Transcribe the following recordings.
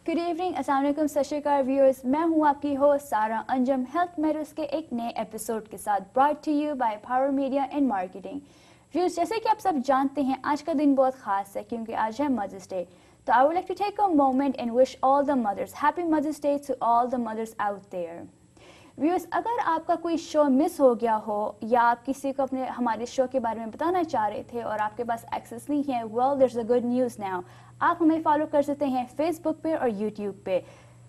Good evening, अस्सलाम वालेकुम, सत श्री अकाल व्यूअर्स। मैं हूं आपकी होस्ट सारा अंजम हेल्थ मैटर्स के एक नए एपिसोड के साथ, brought to you by Power Media and Marketing. Viewers, जैसे कि आप सब जानते हैं, आज का दिन बहुत खास है क्योंकि आज है मदर्स डे। तो I would like to take a moment and wish all the mothers happy Mother's Day to all the mothers out there. Viewers, अगर आपका कोई शो मिस हो गया हो या आप किसी को अपने हमारे शो के बारे में बताना चाह रहे थे और आपके पास एक्सेस नहीं है, well there is a good news now. आप हमें फॉलो कर सकते हैं फेसबुक पे और यूट्यूब पे।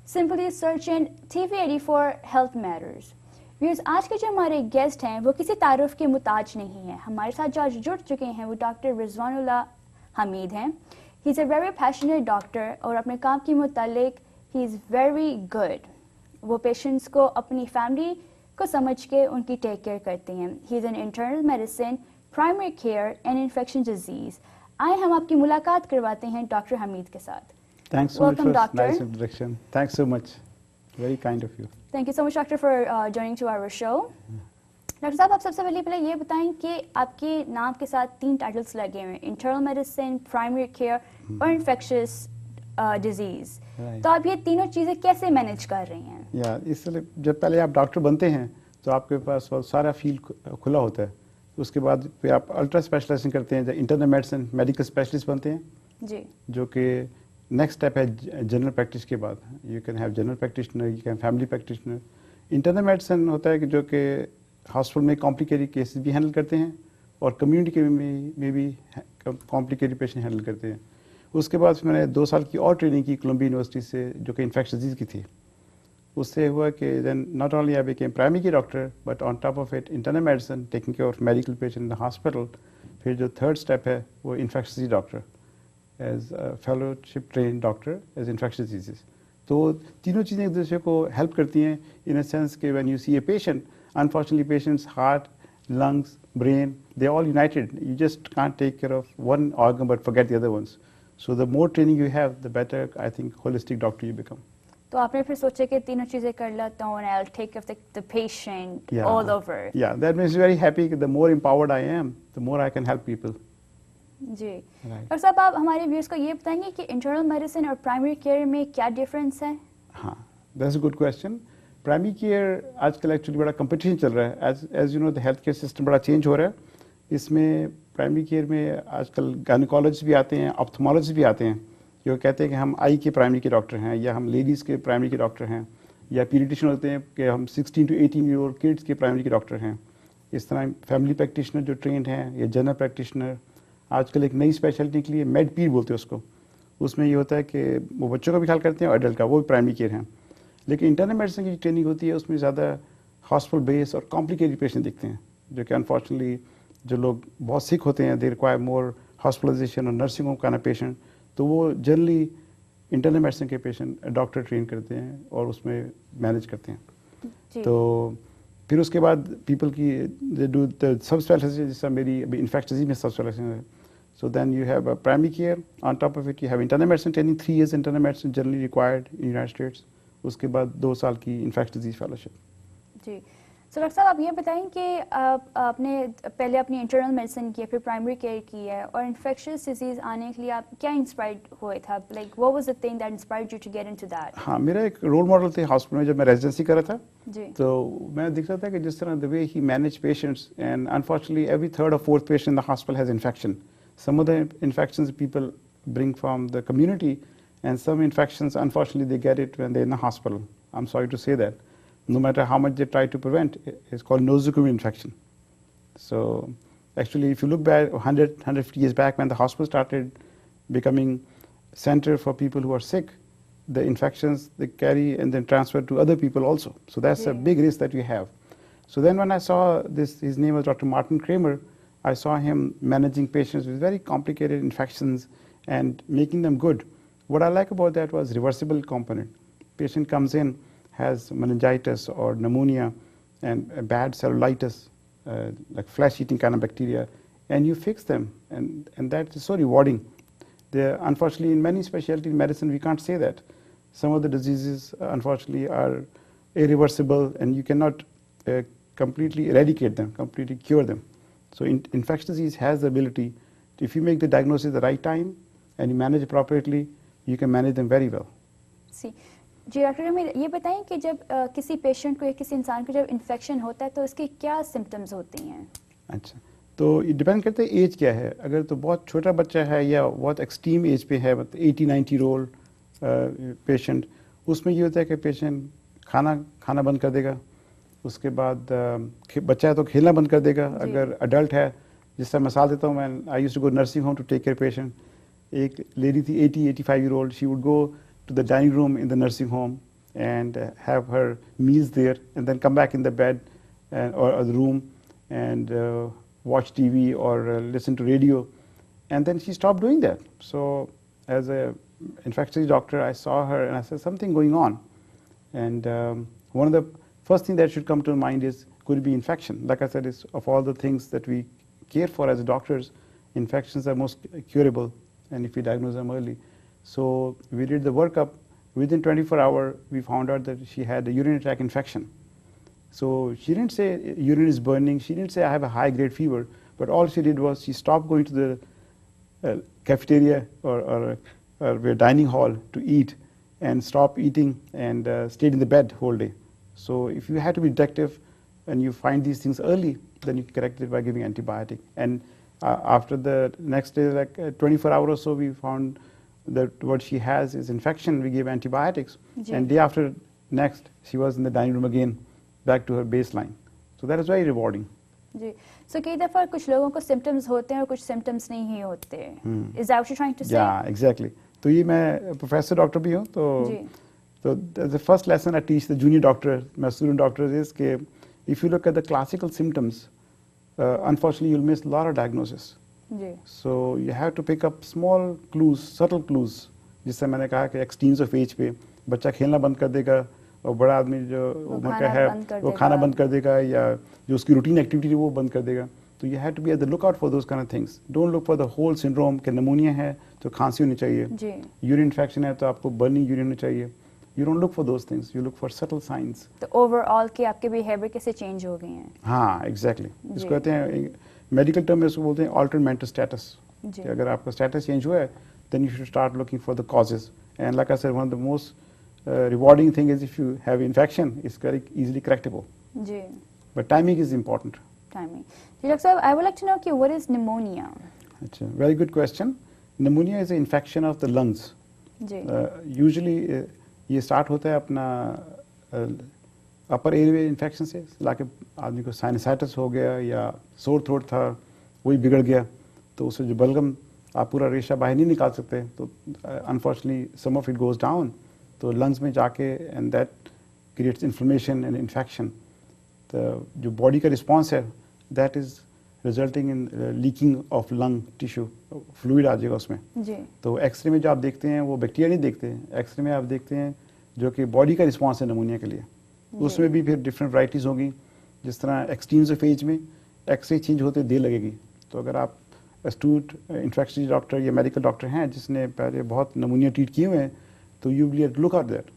Simply search in TV84 health matters. Viewers, आज के जो हमारे गेस्ट हैं वो किसी तारुफ के मुताज नहीं हैं। हमारे साथ जो आज जुड़ चुके हैं वो डॉक्टर रिजवानुल्लाह हमीद हैं। He is a very passionate doctor और अपने काम के मुतालिक ही इज़ वेरी गुड। वो पेशेंट्स को अपनी फैमिली को समझ के उनकी टेक केयर करते हैं। He is an internal medicine, primary care and infection disease. आए हम आपकी मुलाकात करवाते हैं डॉक्टर हमीद के साथ। Thanks so Welcome, much for doctor. nice introduction. Thanks so much. Very kind of you. Thank you so much doctor for joining to our show. Doctor साहब, आप सबसे पहले ये बताएं कि आपके नाम के साथ 3 टाइटल्स लगे हुए हैं, इंटरनल मेडिसिन, प्राइमरी केयर और इन्फेक्शियस डिजीज। Right. तो आप ये तीनों चीज़ें कैसे मैनेज कर रही हैं? या इसलिए जब पहले आप डॉक्टर बनते हैं तो आपके पास बहुत सारा फील्ड खुला होता है। उसके बाद फिर आप अल्ट्रा स्पेशलाइजेशन करते हैं, इंटरनल मेडिसिन मेडिकल स्पेशलिस्ट बनते हैं, जी, जो कि नेक्स्ट स्टेप है जनरल प्रैक्टिस के बाद। You can have general practitioner, you can family practitioner. Internal medicine होता है कि जो कि हॉस्पिटल में कॉम्प्लिकेटेड केसेस भी हैंडल करते हैं और कम्युनिटी के में भी कॉम्प्लिकेटेड पेशेंट हैंडल करते हैं। उसके बाद फिर मैंने 2 साल की और ट्रेनिंग की कोलंबिया यूनिवर्सिटी से, जो कि इन्फेक्शन डिजीज़ की थी। उससे हुआ कि then not only I became primary care doctor but on top of it internal medicine, taking care of medical patient in the hospital. फिर जो थर्ड स्टेप है वो infection disease doctor, as fellowship train doctor as infection disease. तो तीनों चीज़ें एक दूसरे को हेल्प करती हैं इन अ सेंस कि when you see a patient, unfortunately patients heart, lungs, brain, they're all united. You just can't take care of one organ but forget the other ones. So the more training you have, the better, I think, holistic doctor you become. तो आपने फिर सोचा कि तीनों चीज़ें कर लेता हूँ and I'll take care of the patient all over. Yeah, that makes me very happy. The more empowered I am, the more I can help people. जी, डॉक्टर साहब, आप हमारे व्यूअर्स को ये बताएंगे कि इंटरनल मेडिसिन और प्राइमरी केयर में क्या डिफरेंस है? हाँ, that's a good question. Primary care आजकल एक्चुअली बड़ा कंपटीशन चल रहा है। As you know, the health care system बड़ा चेंज हो रहा है। इसमें प्राइमरी केयर में आजकल गायनेकोलॉजिस्ट भी आते हैं, ऑप्थेमोलॉजिस्ट भी आते हैं, जो कहते हैं कि हम आई के प्राइमरी के डॉक्टर हैं, या हम लेडीज़ के प्राइमरी के डॉक्टर हैं, या पीडियाट्रिशियन होते हैं कि हम 16 to 18 ईयर ओल्ड किड्स के प्राइमरी के डॉक्टर हैं। इस तरह फैमिली प्रैक्टिशनर जो ट्रेंड हैं, या जनरल प्रैक्टिशनर। आजकल एक नई स्पेशलिटी निकली है, मेड पीड बोलते हैं उसको। उसमें ये होता है कि वो बच्चों का भी ख्याल करते हैं और एडल्ट का, वो भी प्राइमरी केयर हैं। लेकिन इंटरनल मेडिसिन की ट्रेनिंग होती है, उसमें ज़्यादा हॉस्पिटल बेस और कॉम्प्लिकेटेड पेशेंट दिखते हैं, जो कि अनफॉर्चुनेटली जो लोग बहुत सिक होते हैं, दे रिक्वायर मोर हॉस्पिटलाइजेशन और नर्सिंग होम का ना पेशेंट, तो वो जनरली इंटरनल मेडिसिन के पेशेंट डॉक्टर ट्रेन करते हैं और उसमें मैनेज करते हैं। तो फिर उसके बाद पीपल की डू द सब स्पेशलिटी, जैसा मेरी अभी इन्फेक्शन डिजीज में सब स्पेशलिटी है। So then you have a primary care. On top of it, you have internal medicine training. 3 years internal medicine generally required in United States. उसके बाद 2 साल की इन्फेक्शन डिजीज फेलोशिप। जी, सो डॉक्टर साहब, आप ये बताएं कि आपने पहले अपनी इंटरनल मेडिसिन की है, फिर प्राइमरी केयर की है, और इन्फेक्शियस डिजीज आने के लिए आप क्या इंस्पायर्ड हुए था? Like what was the thing that inspired you to get into that? हाँ, मेरा एक रोल मॉडल थे हॉस्पिटल में जब मैं रेजिडेंसी कर रहा था। जी, तो मैं देख रहा था कि जिस तरह द वे ही manage patients, and unfortunately every third और fourth patient in the hospital has infection. Some of the infections people bring from the community, and some infections, unfortunately, they get it when they're in the hospital. I'm sorry to say that. No matter how much they try to prevent, it's called nosocomial infection. So, actually, if you look back 150 years back, when the hospital started becoming center for people who are sick, the infections they carry and then transfer to other people also. So that's a big risk that you have. So then when I saw this, his name was Dr. Martin Kramer. I saw him managing patients with very complicated infections and making them good. What I like about that was reversible component. Patient comes in, has meningitis or pneumonia and a bad cellulitis, like flesh-eating kind of bacteria, and you fix them, and that is so rewarding. Unfortunately, in many specialty medicine, we can't say that. Some of the diseases, unfortunately, are irreversible, and you cannot completely eradicate them, completely cure them. So infectious disease has the ability, if you make the diagnosis at the right time and you manage appropriately, you can manage them very well. C ji doctor, हमें ये बताएं कि जब किसी patient को या किसी इंसान को जब इन्फेक्शन होता है तो उसके क्या सिम्टम्स होती हैं? अच्छा, तो ये डिपेंड करता है एज क्या है। अगर तो बहुत छोटा बच्चा है या बहुत एक्सट्रीम एज पे है, मतलब 80-90 ईयर ओल्ड पेशेंट, उसमें ये होता है कि पेशेंट खाना बंद कर देगा। उसके बाद बच्चा है तो खेलना बंद कर देगा। अगर अडल्ट है, जिस तरह मिसाल देता हूँ मैं, I used to go nursing home to take care patient. एक लेडी थी 80-85 year old, she would go to the dining room in the nursing home and have her meals there and then come back in the bed or the room and watch TV or listen to radio, and then she stopped doing that. So as a infectious doctor, I saw her and I said something going on, and one of the first thing that should come to mind is could it be infection. Like I said, it's of all the things that we care for as doctors, infections are most curable, and if we diagnose them early. So we did the workup. Within 24 hours, we found out that she had a urinary tract infection. So she didn't say urine is burning. She didn't say I have a high-grade fever. But all she did was she stopped going to the cafeteria or dining hall to eat and stopped eating and stayed in the bed whole day. So if you have to be detective and you find these things early, then you correct it by giving antibiotic. And after the next day, like 24 hours or so, we found that what she has is infection. We gave antibiotics, and day after next she was in the dining room again, back to her baseline. So that is very rewarding. जी, so कई दफा कुछ लोगों को symptoms होते हैं और कुछ symptoms नहीं ही होते। Is that what you're trying to say? Yeah, exactly. तो ये मैं प्रोफेसर डॉक्टर भी हूँ, तो the first lesson I teach the junior doctor, my student doctors, is कि if you look at the classical symptoms, unfortunately you'll miss a lot of diagnosis. So you have to pick up small clues, subtle clues. जिससे मैंने कहा कि extremes of as पे बच्चा खेलना बंद कर देगा और बड़ा आदमी जो उम्र का है वो खाना बंद कर देगा या जो उसकी रूटीन एक्टिविटी है वो बंद कर देगा। तो you have to be at the look out for those kind of things. Don't look for the whole syndrome कि निमोनिया है तो खांसी होनी चाहिए, यूरिन इन्फेक्शन है तो आपको बर्निंग यूरिन होनी चाहिए। You don't look for those things. You look for subtle signs. तो overall कि आपके behavior कैसे change हो गए हैं? हाँ, exactly. इसको कहते हैं मेडिकल टर्म में इसको बोलते हैं altered mental status. कि अगर आपका status change हुआ है, then you should start looking for the causes. And like I said, one of the most rewarding thing is if you have infection, it's very easily correctable. जी. But timing is important. Timing. Dr. Saab, I would like to know कि what is pneumonia? अच्छा, very good question. Pneumonia is an infection of the lungs. जी. Usually ये start होता है अपना अपर airway infection से, लाके आदमी को साइनसाइटिस हो गया या सोर थ्रोट था वही बिगड़ गया, तो उससे जो बलगम आप पूरा रेशा बाहर नहीं निकाल सकते, तो unfortunately some of it goes down तो लंग्स में जाके and that creates inflammation and infection. तो जो बॉडी का रिस्पॉन्स है that is resulting in leaking of lung tissue, fluid आ जाएगा उसमें। तो एक्सरे में जो आप देखते हैं वो बैक्टीरिया नहीं देखते हैं, एक्सरे में आप देखते हैं जो कि बॉडी का रिस्पॉन्स है निमोनिया के लिए। उसमें भी फिर डिफरेंट वैराइटीज़ होगी, जिस तरह एक्सट्रीम्स ऑफ एज में एक्सरे चेंज होते देर लगेगी। तो अगर आप एस्टूट इन्फेक्शस डॉक्टर या मेडिकल डॉक्टर हैं जिसने पहले बहुत नमूनिया ट्रीट किए हुए हैं, तो you will look out that.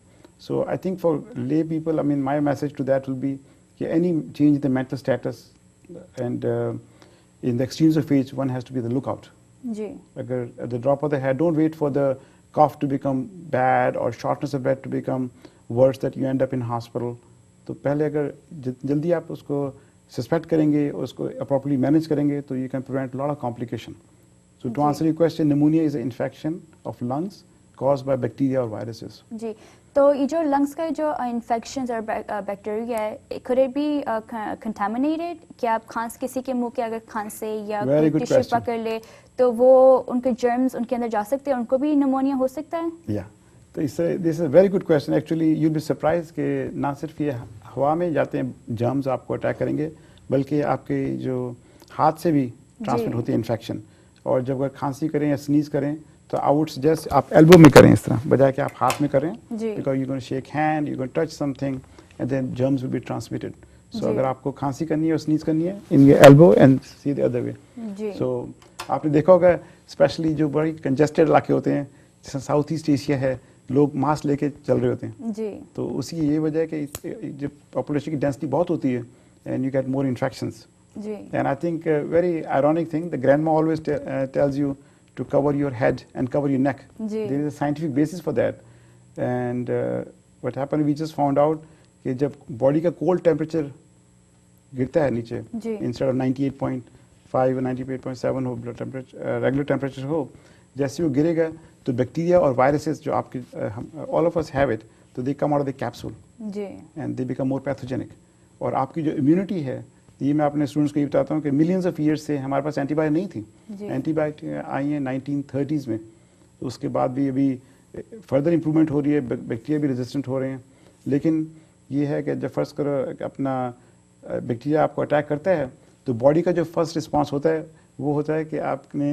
So I think for lay people, I mean my message to that will be कि any change in the mental status and in the extremes of age, one has to be the lookout. Agar at the drop of the hat, don't wait for the cough to become bad or shortness of breath to become worse that you end up in hospital. तो पहले अगर जल्दी आप उसको suspect करेंगे, उसको appropriately manage करेंगे, तो you can prevent a lot of complication. So to answer your question, pneumonia is an infection of lungs caused by bacteria or viruses. जी, तो ये जो lungs का जो infections और bacteria है, could it be contaminated? क्या आप किसी के मुंह के अगर खांसे या कोई टिश्यू पकड़ ले तो वो उनके germs उनके अंदर जा सकते हैं, उनको भी pneumonia हो सकता है? Yeah, तो this is a very good question. Actually, you'll be surprised कि ना सिर्फ ये हवा में जाते हैं germs आपको अटैक करेंगे, बल्कि आपके जो हाथ से भी ट्रांसमिट होती है इन्फेक्शन। और जब अगर खांसी करें या स्नीज करें तो आई वुड सजेस्ट आप एल्बो में करें इस तरह, बजाय कि आप हाथ में करें, because you gonna shake hand, you gonna touch something and then germs will be transmitted. So अगर आपको खांसी करनी है और स्नीज करनी है, in your elbow and see the other way. So आपने देखा होगा स्पेशली जो बड़ी कंजेस्टेड इलाके होते हैं जैसे साउथ ईस्ट एशिया है, लोग मास्क लेके चल रहे होते हैं, तो उसी ये वजह है कि जब पॉपुलेशन की डेंसिटी बहुत होती है and you get more infections. And I think a very ironic thing, the grandma always tells you to cover your head and cover your neck. There is a scientific basis for that. And what happened, we just found out कि जब body का cold temperature गिरता है नीचे, instead of 98.5 और 98.7 हो blood temperature, regular temperature हो, जैसे वो गिरेगा तो बैक्टीरिया और वायरसेस जो आपके all of us have it, तो they come out of the capsule and they become more pathogenic. और आपकी जो इम्यूनिटी है, ये मैं अपने स्टूडेंट्स को ये बताता हूँ कि मिलियंस ऑफ ईयर्स से हमारे पास एंटीबायोटिक नहीं थी. एंटीबायोटिक आई हैं 1930s में, तो उसके बाद भी अभी फर्दर इम्प्रूवमेंट हो रही है, बैक्टीरिया भी रेजिस्टेंट हो रहे हैं. लेकिन ये है कि जब फर्स्ट करो अपना बैक्टीरिया आपको अटैक करता है, तो बॉडी का जो फर्स्ट रिस्पांस होता है वो होता है कि आपने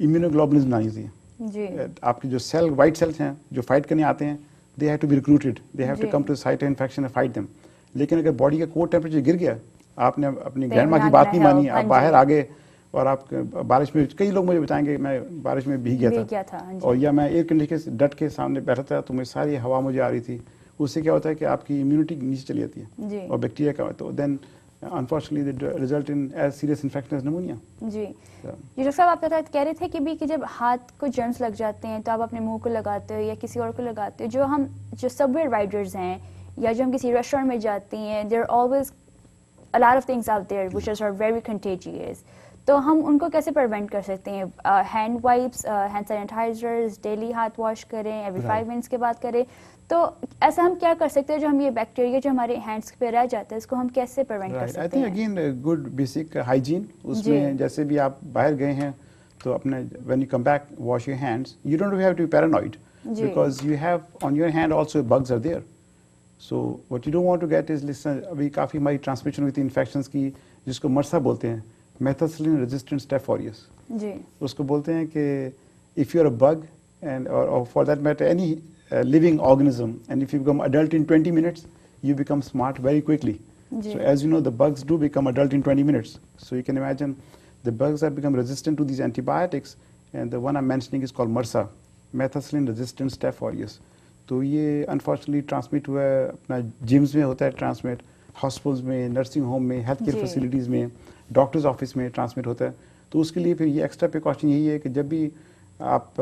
इम्यूनोग्लोबुलिन्स बनानी चाहिए. आपके जो सेल, वाइट सेल्स हैं जो फाइट करने आते हैं, they have to be recruited, they have to come to site of infection and fight them. लेकिन अगर बॉडी का कोर टेम्परेचर गिर गया, आपने अपनी ग्रैंड माँ की बात नहीं मानी, आप बाहर आ गए और आप बारिश में, कई लोग मुझे बताएंगे मैं बारिश में भीग गया था और या मैं एयर कंडीशनर के डट के सामने बैठा था तो मुझे सारी हवा मुझे आ रही थी. उससे क्या होता है कि आपकी इम्यूनिटी नीचे चली जाती है और बैक्टीरिया का, तो then unfortunately they result in as serious infection as pneumonia. जी डॉक्टर साहब, आप कह रहे थे कि जब हाथ को जर्म्स लग जाते हैं तो आप अपने मुंह को लगाते हो या किसी और को लगाते हो. जो सबवे राइडर्स हैं या जो हम किसी रेस्टोरेंट में जाते हैं, there always a lot of things out there which are very contagious. तो हम उनको कैसे प्रिवेंट कर सकते हैं? Hand wipes, hand sanitisers, daily हाथ वॉश करें, एवरी 5 मिनट्स के बाद करें. तो ऐसा हम क्या कर सकते हैं जो हम ये बैक्टीरिया जो हमारे हैंड्स पे रह जाता है, इसको हम कैसे प्रिवेंट कर सकते हैं? I think again good basic hygiene. उसमें जैसे भी आप बाहर गए हैं तो अपने when you come back wash your hands. You don't have to be paranoid because you have on your hand also bugs are there. So what you don't want to get is, listen, अभी काफ़ी हमारी transmission हुई थी infections की, जिसको MRSA बोलते हैं, methicillin resistant staph aureus. जी उसको बोलते हैं कि if you are a bug and और for that matter any living organism, and if you become adult in 20 minutes, you become smart very quickly. So as you know, the bugs do become adult in 20 minutes. So you can imagine the bugs have become resistant to these antibiotics, and the one I'm mentioning is called MRSA, methicillin resistant Staph aureus. तो ये unfortunately transmit हुआ है, अपना gyms में होता है transmit, hospitals में, nursing home में, हेल्थ केयर फैसिलिटीज़ में, डॉक्टर्स ऑफिस में ट्रांसमिट होता है. तो उसके लिए फिर ये एक्स्ट्रा प्रिकॉशन यही है कि जब भी आप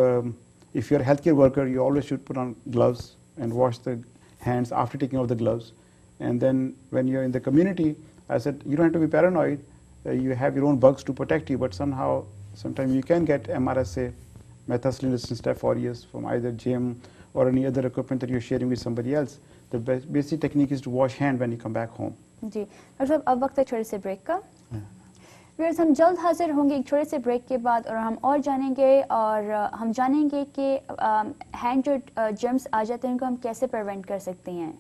if you are health care worker, you always should put on gloves and wash the hands after taking off the gloves. And then when you are in the community, I said you don't have to be paranoid, you have your own bugs to protect you, but sometimes you can get MRSA, methicillin resistant Staph aureus, from either gym or any other equipment that you're sharing with somebody else. The basic technique is to wash hand when you come back home. जी doctor साहब, अब वक्त है छोटे से break का. Viewers, हम जल्द हाजिर होंगे एक छोटे से ब्रेक के बाद और हम जानेंगे कि हैंड जो जर्म्स आ जाते हैं उनको हम कैसे प्रिवेंट कर सकते हैं.